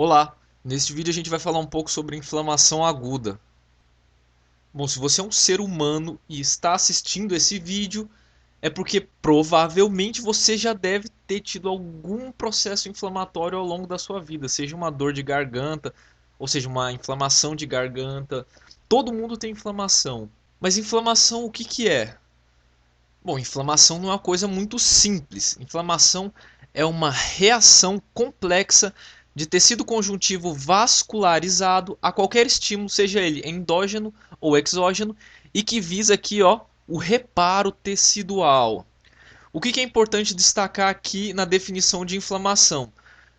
Olá, neste vídeo a gente vai falar um pouco sobre inflamação aguda. Bom, se você é um ser humano e está assistindo esse vídeo, é porque provavelmente você já deve ter tido algum processo inflamatório ao longo da sua vida, seja uma dor de garganta, ou seja, uma inflamação de garganta. Todo mundo tem inflamação. Mas inflamação o que que é? Bom, inflamação não é uma coisa muito simples. Inflamação é uma reação complexa de tecido conjuntivo vascularizado a qualquer estímulo, seja ele endógeno ou exógeno, e que visa aqui, ó, o reparo tecidual. O que é importante destacar aqui na definição de inflamação?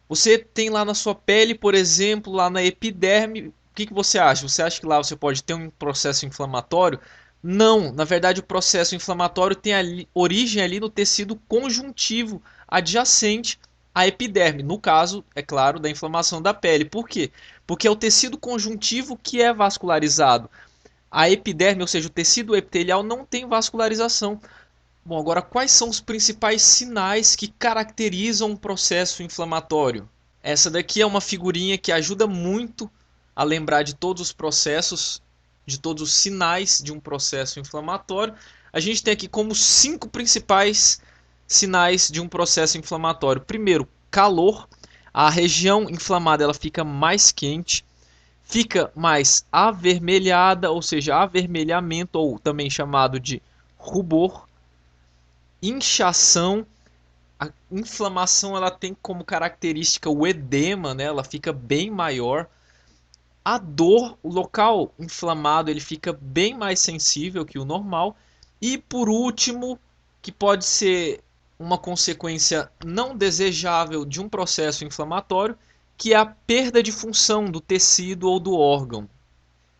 Você tem lá na sua pele, por exemplo, lá na epiderme, o que você acha? Você acha que lá você pode ter um processo inflamatório? Não, na verdade o processo inflamatório tem origem ali no tecido conjuntivo adjacente à epiderme, no caso, é claro, da inflamação da pele. Por quê? Porque é o tecido conjuntivo que é vascularizado. A epiderme, ou seja, o tecido epitelial, não tem vascularização. Bom, agora quais são os principais sinais que caracterizam um processo inflamatório? Essa daqui é uma figurinha que ajuda muito a lembrar de todos os processos, de todos os sinais de um processo inflamatório. A gente tem aqui como 5 principais sinais de um processo inflamatório. Primeiro, calor. A região inflamada ela fica mais quente, fica mais avermelhada, ou seja, avermelhamento, ou também chamado de rubor. Inchação. A inflamação ela tem como característica o edema, né? Ela fica bem maior. A dor, o local inflamado, ele fica bem mais sensível que o normal. E por último, que pode ser uma consequência não desejável de um processo inflamatório, que é a perda de função do tecido ou do órgão.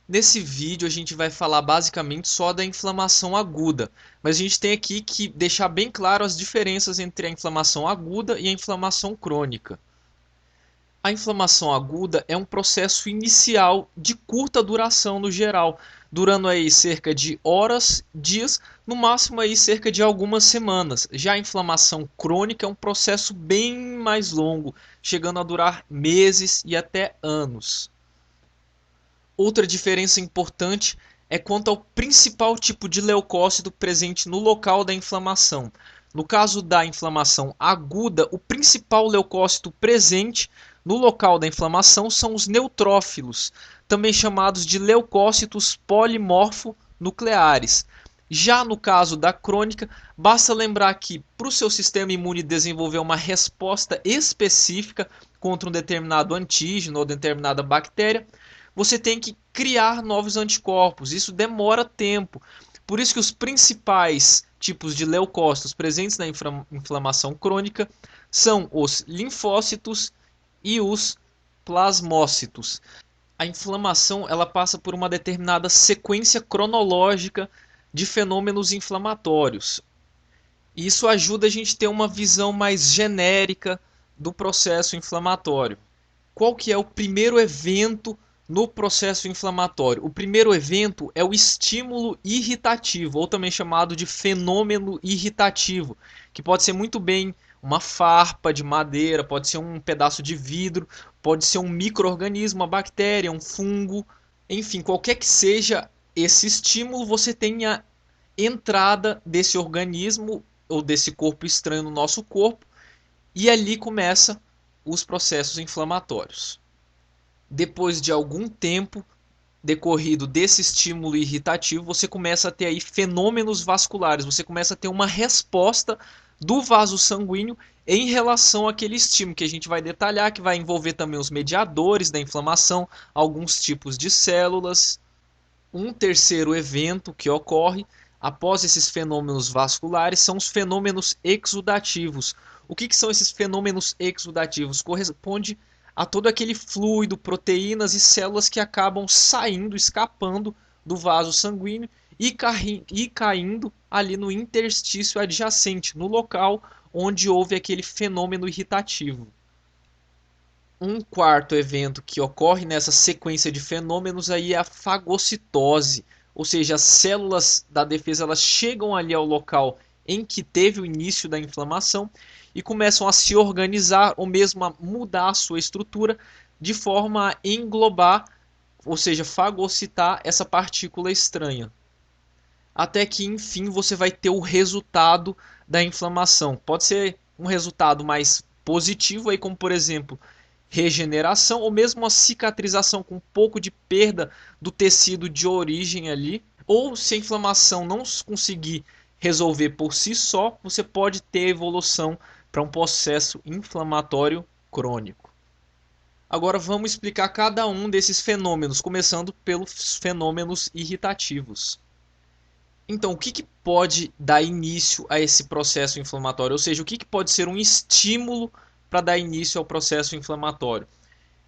Nesse vídeo a gente vai falar basicamente só da inflamação aguda, mas a gente tem aqui que deixar bem claro as diferenças entre a inflamação aguda e a inflamação crônica. A inflamação aguda é um processo inicial de curta duração no geral, durando aí cerca de horas, dias, no máximo aí cerca de algumas semanas. Já a inflamação crônica é um processo bem mais longo, chegando a durar meses e até anos. Outra diferença importante é quanto ao principal tipo de leucócito presente no local da inflamação. No caso da inflamação aguda, o principal leucócito presente no local da inflamação são os neutrófilos, também chamados de leucócitos polimorfonucleares. Já no caso da crônica, basta lembrar que para o seu sistema imune desenvolver uma resposta específica contra um determinado antígeno ou determinada bactéria, você tem que criar novos anticorpos. Isso demora tempo. Por isso que os principais tipos de leucócitos presentes na inflamação crônica são os linfócitos e os plasmócitos. A inflamação ela passa por uma determinada sequência cronológica de fenômenos inflamatórios. E isso ajuda a gente a ter uma visão mais genérica do processo inflamatório. Qual que é o primeiro evento no processo inflamatório? O primeiro evento é o estímulo irritativo, ou também chamado de fenômeno irritativo, que pode ser muito bem uma farpa de madeira, pode ser um pedaço de vidro, pode ser um micro-organismo, uma bactéria, um fungo, enfim, qualquer que seja esse estímulo, você tem a entrada desse organismo ou desse corpo estranho no nosso corpo, e ali começa os processos inflamatórios. Depois de algum tempo decorrido desse estímulo irritativo, você começa a ter aí fenômenos vasculares, você começa a ter uma resposta do vaso sanguíneo em relação àquele estímulo, que a gente vai detalhar, que vai envolver também os mediadores da inflamação, alguns tipos de células. Um terceiro evento que ocorre após esses fenômenos vasculares são os fenômenos exudativos. O que são esses fenômenos exudativos? Corresponde a todo aquele fluido, proteínas e células que acabam saindo, escapando do vaso sanguíneo e caindo ali no interstício adjacente, no local onde houve aquele fenômeno irritativo. Um quarto evento que ocorre nessa sequência de fenômenos aí é a fagocitose, ou seja, as células da defesa elas chegam ali ao local em que teve o início da inflamação e começam a se organizar ou mesmo a mudar a sua estrutura de forma a englobar, ou seja, fagocitar essa partícula estranha. Até que, enfim, você vai ter o resultado da inflamação. Pode ser um resultado mais positivo, aí, como por exemplo, regeneração, ou mesmo uma cicatrização com um pouco de perda do tecido de origem ali. Ou se a inflamação não conseguir resolver por si só, você pode ter evolução para um processo inflamatório crônico. Agora vamos explicar cada um desses fenômenos, começando pelos fenômenos irritativos. Então, o que pode dar início a esse processo inflamatório? Ou seja, o que pode ser um estímulo para dar início ao processo inflamatório?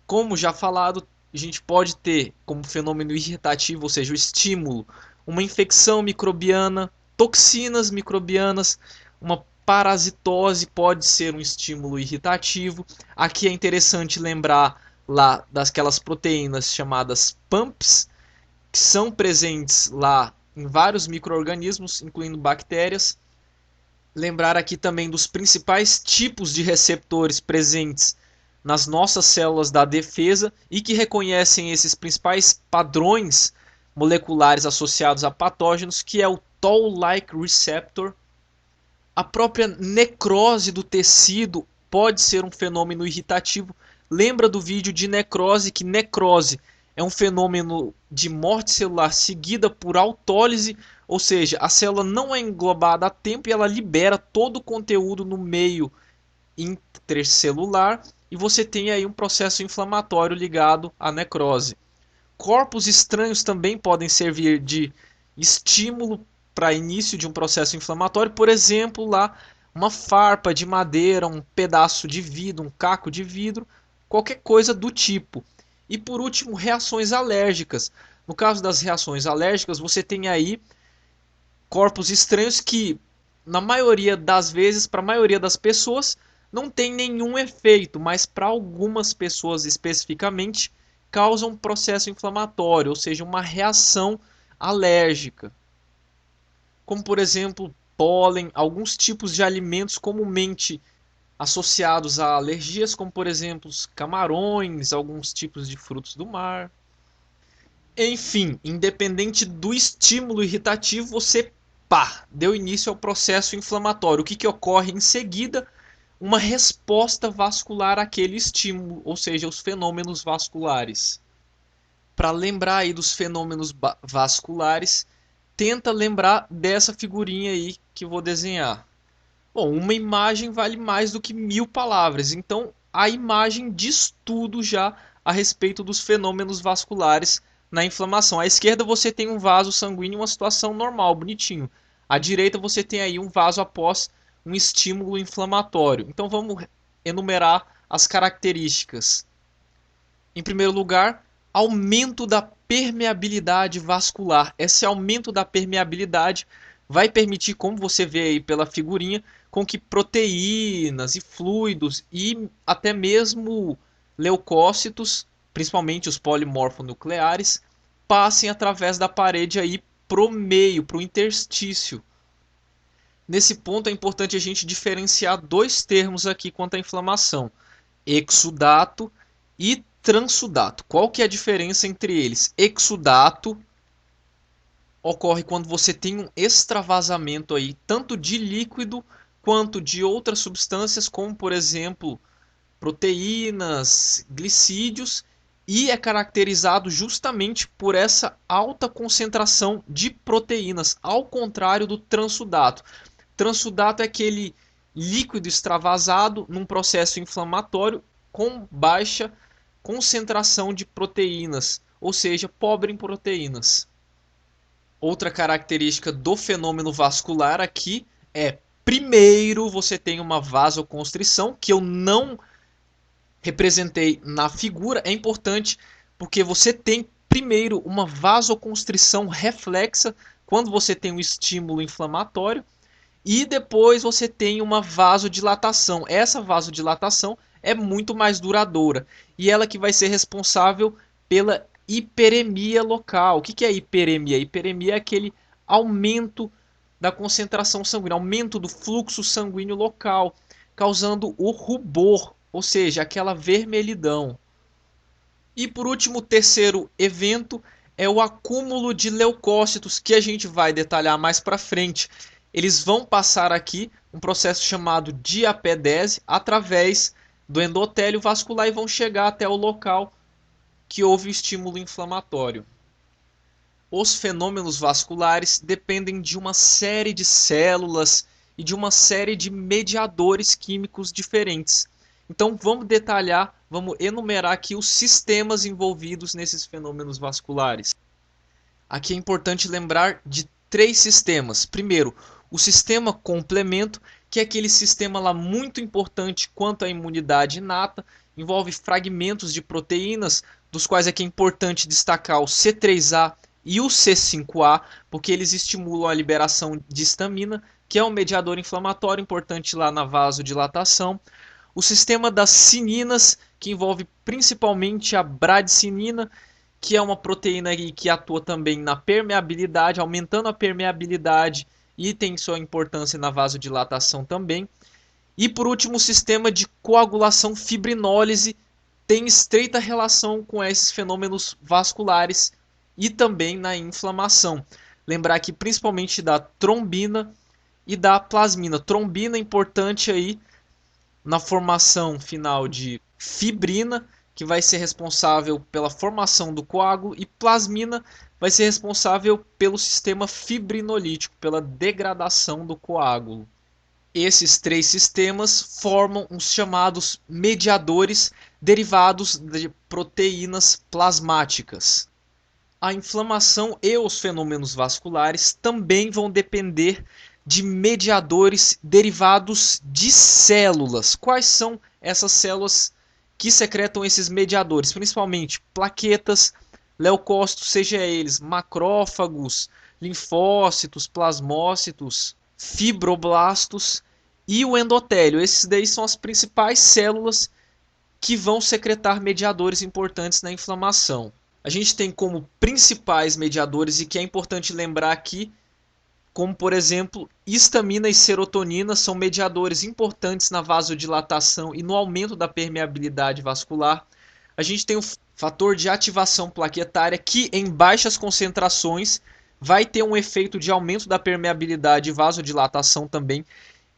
Como já falado, a gente pode ter como fenômeno irritativo, ou seja, o estímulo, uma infecção microbiana, toxinas microbianas, uma parasitose pode ser um estímulo irritativo. Aqui é interessante lembrar lá daquelas proteínas chamadas PAMPs, que são presentes lá em vários micro-organismos, incluindo bactérias. Lembrar aqui também dos principais tipos de receptores presentes nas nossas células da defesa e que reconhecem esses principais padrões moleculares associados a patógenos, que é o Toll-like receptor. A própria necrose do tecido pode ser um fenômeno irritativo. Lembra do vídeo de necrose, que necrose é um fenômeno de morte celular seguida por autólise, ou seja, a célula não é englobada a tempo e ela libera todo o conteúdo no meio intercelular e você tem aí um processo inflamatório ligado à necrose. Corpos estranhos também podem servir de estímulo para início de um processo inflamatório, por exemplo, lá uma farpa de madeira, um pedaço de vidro, um caco de vidro, qualquer coisa do tipo. E por último, reações alérgicas. No caso das reações alérgicas, você tem aí corpos estranhos que, na maioria das vezes, para a maioria das pessoas, não tem nenhum efeito, mas para algumas pessoas especificamente, causam um processo inflamatório, ou seja, uma reação alérgica. Como, por exemplo, pólen, alguns tipos de alimentos comumente associados a alergias, como por exemplo os camarões, alguns tipos de frutos do mar. Enfim, independente do estímulo irritativo, você deu início ao processo inflamatório. O que ocorre em seguida? Uma resposta vascular àquele estímulo, ou seja, os fenômenos vasculares. Para lembrar aí dos fenômenos vasculares, tenta lembrar dessa figurinha aí que eu vou desenhar. Bom, uma imagem vale mais do que 1000 palavras, então a imagem diz tudo já a respeito dos fenômenos vasculares na inflamação. À esquerda você tem um vaso sanguíneo em uma situação normal, bonitinho. À direita você tem aí um vaso após um estímulo inflamatório. Então vamos enumerar as características. Em primeiro lugar, aumento da permeabilidade vascular. Esse aumento da permeabilidade vai permitir, como você vê aí pela figurinha, com que proteínas e fluidos e até mesmo leucócitos, principalmente os polimorfonucleares, passem através da parede aí pro meio, pro interstício. Nesse ponto é importante a gente diferenciar dois termos aqui quanto à inflamação: exudato e transudato. Qual que é a diferença entre eles? Exudato ocorre quando você tem um extravasamento aí, tanto de líquido quanto de outras substâncias, como por exemplo proteínas, glicídios, e é caracterizado justamente por essa alta concentração de proteínas, ao contrário do transudato. Transudato é aquele líquido extravasado num processo inflamatório com baixa concentração de proteínas, ou seja, pobre em proteínas. Outra característica do fenômeno vascular aqui é, primeiro, você tem uma vasoconstrição, que eu não representei na figura. É importante porque você tem, primeiro, uma vasoconstrição reflexa quando você tem um estímulo inflamatório, e depois você tem uma vasodilatação. Essa vasodilatação é muito mais duradoura e ela que vai ser responsável pela hiperemia local. O que é hiperemia? Hiperemia é aquele aumento da concentração sanguínea, aumento do fluxo sanguíneo local, causando o rubor, ou seja, aquela vermelhidão. E por último, o terceiro evento é o acúmulo de leucócitos, que a gente vai detalhar mais para frente. Eles vão passar aqui um processo chamado diapedese através do endotélio vascular e vão chegar até o local que houve o estímulo inflamatório. Os fenômenos vasculares dependem de uma série de células e de uma série de mediadores químicos diferentes. Então vamos detalhar, vamos enumerar aqui os sistemas envolvidos nesses fenômenos vasculares. Aqui é importante lembrar de três sistemas. Primeiro, o sistema complemento, que é aquele sistema lá muito importante quanto à imunidade inata, envolve fragmentos de proteínas, dos quais aqui é importante destacar o C3A e o C5A, porque eles estimulam a liberação de histamina, que é um mediador inflamatório importante lá na vasodilatação. O sistema das cininas, que envolve principalmente a bradicinina, que é uma proteína que atua também na permeabilidade, aumentando a permeabilidade e tem sua importância na vasodilatação também. E por último, o sistema de coagulação fibrinólise tem estreita relação com esses fenômenos vasculares e também na inflamação. Lembrar aqui principalmente da trombina e da plasmina. Trombina é importante aí na formação final de fibrina, que vai ser responsável pela formação do coágulo, e plasmina vai ser responsável pelo sistema fibrinolítico, pela degradação do coágulo. Esses três sistemas formam os chamados mediadores derivados de proteínas plasmáticas. A inflamação e os fenômenos vasculares também vão depender de mediadores derivados de células. Quais são essas células que secretam esses mediadores? Principalmente plaquetas, leucócitos, seja eles macrófagos, linfócitos, plasmócitos, fibroblastos e o endotélio. Esses daí são as principais células que vão secretar mediadores importantes na inflamação. A gente tem como principais mediadores, e que é importante lembrar aqui, como por exemplo, histamina e serotonina são mediadores importantes na vasodilatação e no aumento da permeabilidade vascular. A gente tem o fator de ativação plaquetária, que em baixas concentrações vai ter um efeito de aumento da permeabilidade e vasodilatação também.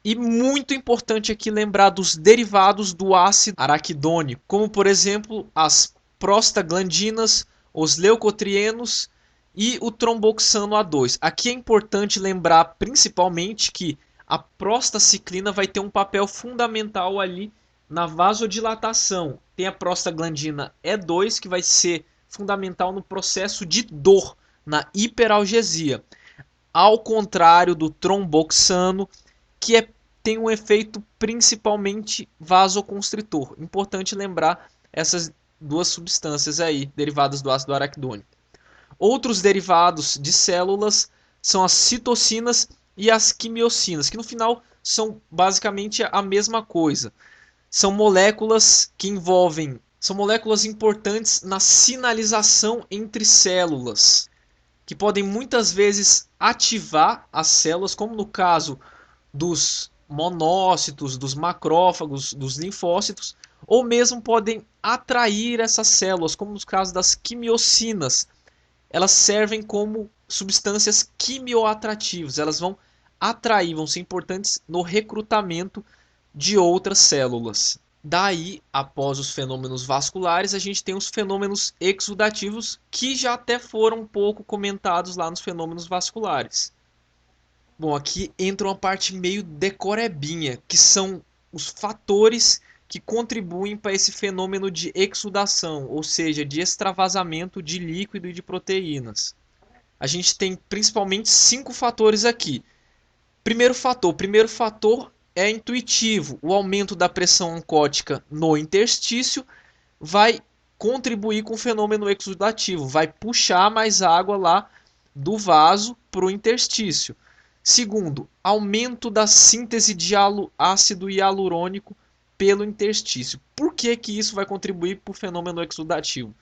E muito importante aqui lembrar dos derivados do ácido araquidônico, como por exemplo as prostaglandinas, os leucotrienos e o tromboxano A2. Aqui é importante lembrar principalmente que a prostaciclina vai ter um papel fundamental ali na vasodilatação. Tem a prostaglandina E2, que vai ser fundamental no processo de dor, na hiperalgesia. Ao contrário do tromboxano, que tem um efeito principalmente vasoconstritor. Importante lembrar essas duas substâncias aí, derivadas do ácido araquidônico. Outros derivados de células são as citocinas e as quimiocinas, que no final são basicamente a mesma coisa. São moléculas que envolvem, são moléculas importantes na sinalização entre células, que podem muitas vezes ativar as células, como no caso dos monócitos, dos macrófagos, dos linfócitos, ou mesmo podem atrair essas células, como no caso das quimiocinas. Elas servem como substâncias quimioatrativas, elas vão atrair, vão ser importantes no recrutamento de outras células. Daí, após os fenômenos vasculares, a gente tem os fenômenos exudativos, que já até foram um pouco comentados lá nos fenômenos vasculares. Bom, aqui entra uma parte meio decorebinha, que são os fatores que contribuem para esse fenômeno de exudação, ou seja, de extravasamento de líquido e de proteínas. A gente tem principalmente 5 fatores aqui. Primeiro fator é intuitivo. O aumento da pressão oncótica no interstício vai contribuir com o fenômeno exudativo, vai puxar mais água lá do vaso para o interstício. Segundo, aumento da síntese de ácido hialurônico pelo interstício. Por que que isso vai contribuir para o fenômeno exudativo?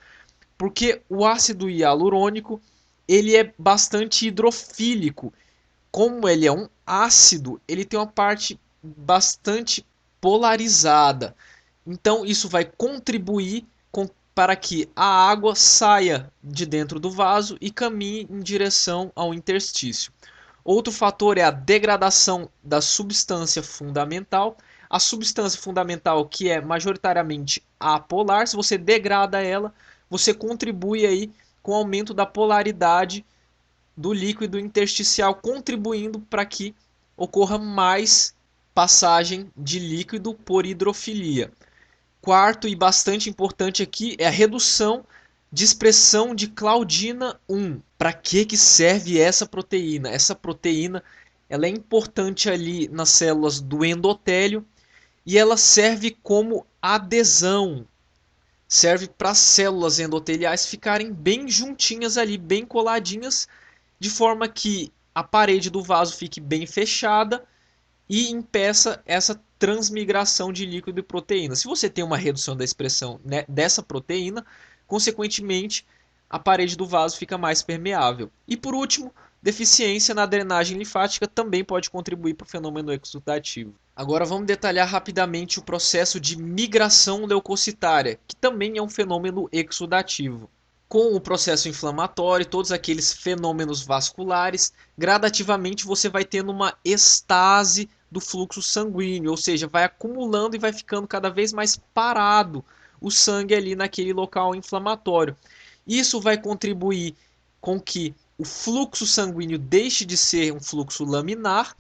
Porque o ácido hialurônico ele é bastante hidrofílico. Como ele é um ácido, ele tem uma parte bastante polarizada. Então isso vai contribuir com para que a água saia de dentro do vaso e caminhe em direção ao interstício. Outro fator é a degradação da substância fundamental. A substância fundamental, que é majoritariamente apolar, se você degrada ela, você contribui aí com o aumento da polaridade do líquido intersticial, contribuindo para que ocorra mais passagem de líquido por hidrofilia. Quarto e bastante importante aqui é a redução de expressão de Claudina 1. Para que serve essa proteína? Essa proteína ela é importante ali nas células do endotélio e ela serve como adesão. Serve para as células endoteliais ficarem bem juntinhas ali, bem coladinhas, de forma que a parede do vaso fique bem fechada e impeça essa transmigração de líquido e proteína. Se você tem uma redução da expressão, né, dessa proteína, consequentemente a parede do vaso fica mais permeável. E por último, deficiência na drenagem linfática também pode contribuir para o fenômeno exudativo. Agora vamos detalhar rapidamente o processo de migração leucocitária, que também é um fenômeno exudativo. Com o processo inflamatório, todos aqueles fenômenos vasculares, gradativamente você vai tendo uma estase do fluxo sanguíneo, ou seja, vai acumulando e vai ficando cada vez mais parado o sangue ali naquele local inflamatório. Isso vai contribuir com que o fluxo sanguíneo deixe de ser um fluxo laminar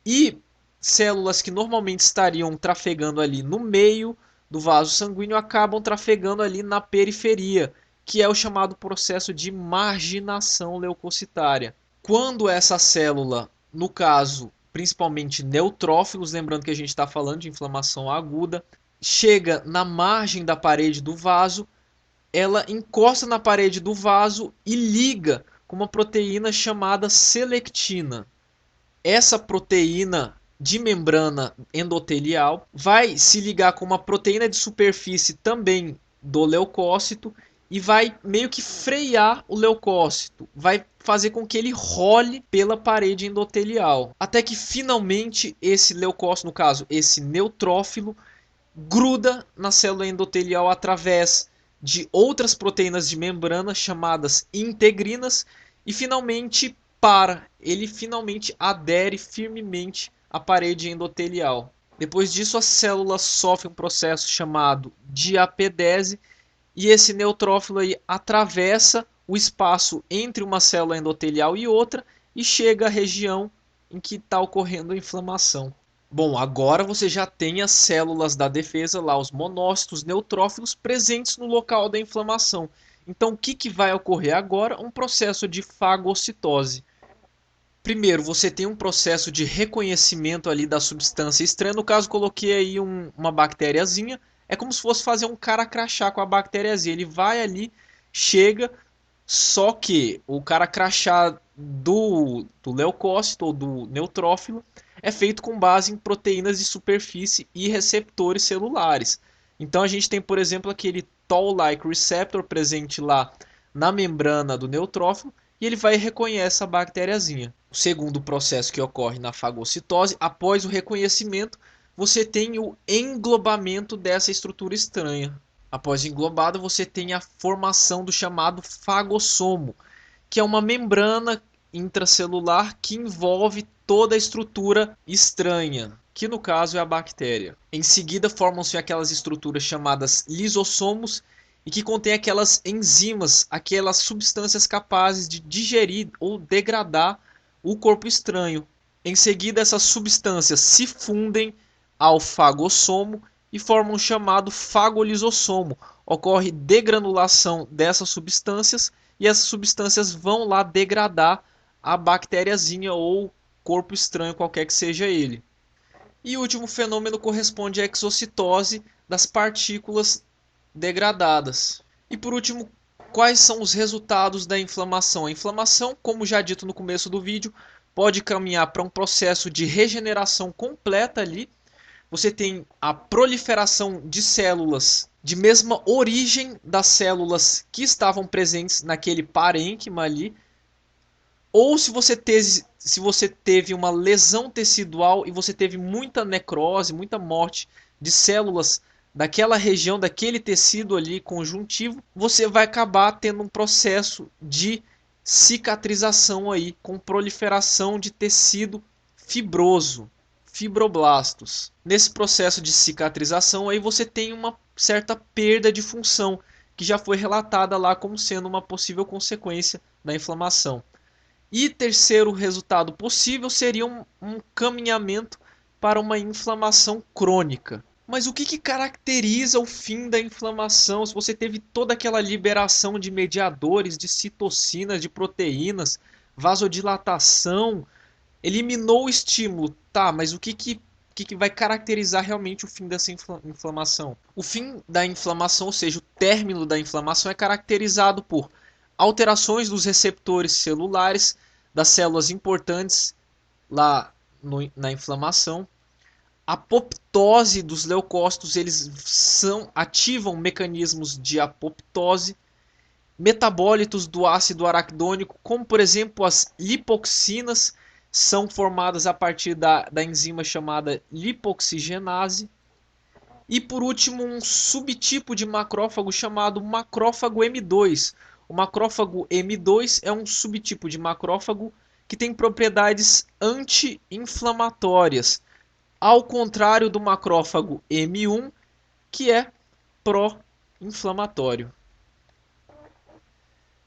e células que normalmente estariam trafegando ali no meio do vaso sanguíneo acabam trafegando ali na periferia, que é o chamado processo de marginação leucocitária. Quando essa célula, no caso, principalmente neutrófilos, lembrando que a gente está falando de inflamação aguda, chega na margem da parede do vaso, ela encosta na parede do vaso e liga com uma proteína chamada selectina. Essa proteína de membrana endotelial vai se ligar com uma proteína de superfície também do leucócito e vai meio que frear o leucócito, vai fazer com que ele role pela parede endotelial, até que finalmente esse leucócito, no caso esse neutrófilo, gruda na célula endotelial através de outras proteínas de membrana chamadas integrinas e finalmente ele finalmente adere firmemente à parede endotelial. Depois disso, a célula sofre um processo chamado diapedese e esse neutrófilo aí atravessa o espaço entre uma célula endotelial e outra e chega à região em que está ocorrendo a inflamação. Bom, agora você já tem as células da defesa lá, os monócitos neutrófilos presentes no local da inflamação. Então, o que vai ocorrer agora? Um processo de fagocitose. Primeiro, você tem um processo de reconhecimento ali da substância estranha. No caso, coloquei aí uma bactériazinha. É como se fosse fazer um cara crachá com a bactériazinha. Ele vai ali, chega, só que o cara crachá do leucócito ou do neutrófilo é feito com base em proteínas de superfície e receptores celulares. Então a gente tem, por exemplo, aquele Toll-like receptor presente lá na membrana do neutrófilo e ele vai e reconhece a bactériazinha. O segundo processo que ocorre na fagocitose, após o reconhecimento, você tem o englobamento dessa estrutura estranha. Após englobado, você tem a formação do chamado fagossomo, que é uma membrana intracelular que envolve toda a estrutura estranha, que no caso é a bactéria. Em seguida, formam-se aquelas estruturas chamadas lisossomos e que contém aquelas enzimas, aquelas substâncias capazes de digerir ou degradar o corpo estranho. Em seguida, essas substâncias se fundem ao fagossomo e formam o chamado fagolisossomo. Ocorre degranulação dessas substâncias e essas substâncias vão lá degradar a bactériazinha ou corpo estranho, qualquer que seja ele. E o último fenômeno corresponde à exocitose das partículas degradadas. E por último, quais são os resultados da inflamação? A inflamação, como já dito no começo do vídeo, pode caminhar para um processo de regeneração completa ali. Você tem a proliferação de células de mesma origem das células que estavam presentes naquele parênquima ali. Ou se você teve uma lesão tecidual e você teve muita necrose, muita morte de células daquela região, daquele tecido ali conjuntivo, você vai acabar tendo um processo de cicatrização aí, com proliferação de tecido fibroso, fibroblastos. Nesse processo de cicatrização aí você tem uma certa perda de função, que já foi relatada lá como sendo uma possível consequência da inflamação. E terceiro resultado possível seria um caminhamento para uma inflamação crônica. Mas o que caracteriza o fim da inflamação? Se você teve toda aquela liberação de mediadores, de citocinas, de proteínas, vasodilatação, eliminou o estímulo, tá, mas o que vai caracterizar realmente o fim dessa inflamação? O fim da inflamação, ou seja, o término da inflamação, é caracterizado por alterações dos receptores celulares, das células importantes lá na inflamação, apoptose dos leucócitos, eles ativam mecanismos de apoptose, metabólitos do ácido araquidônico, como por exemplo as lipoxinas, são formadas a partir da enzima chamada lipoxigenase. E por último, um subtipo de macrófago chamado macrófago M2. O macrófago M2 é um subtipo de macrófago que tem propriedades anti-inflamatórias, ao contrário do macrófago M1, que é pró-inflamatório.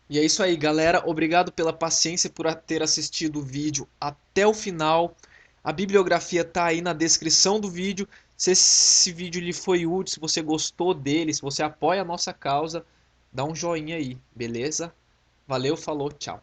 E é isso aí, galera. Obrigado pela paciência por ter assistido o vídeo até o final. A bibliografia tá aí na descrição do vídeo. Se esse vídeo lhe foi útil, se você gostou dele, se você apoia a nossa causa, dá um joinha aí, beleza? Valeu, falou, tchau.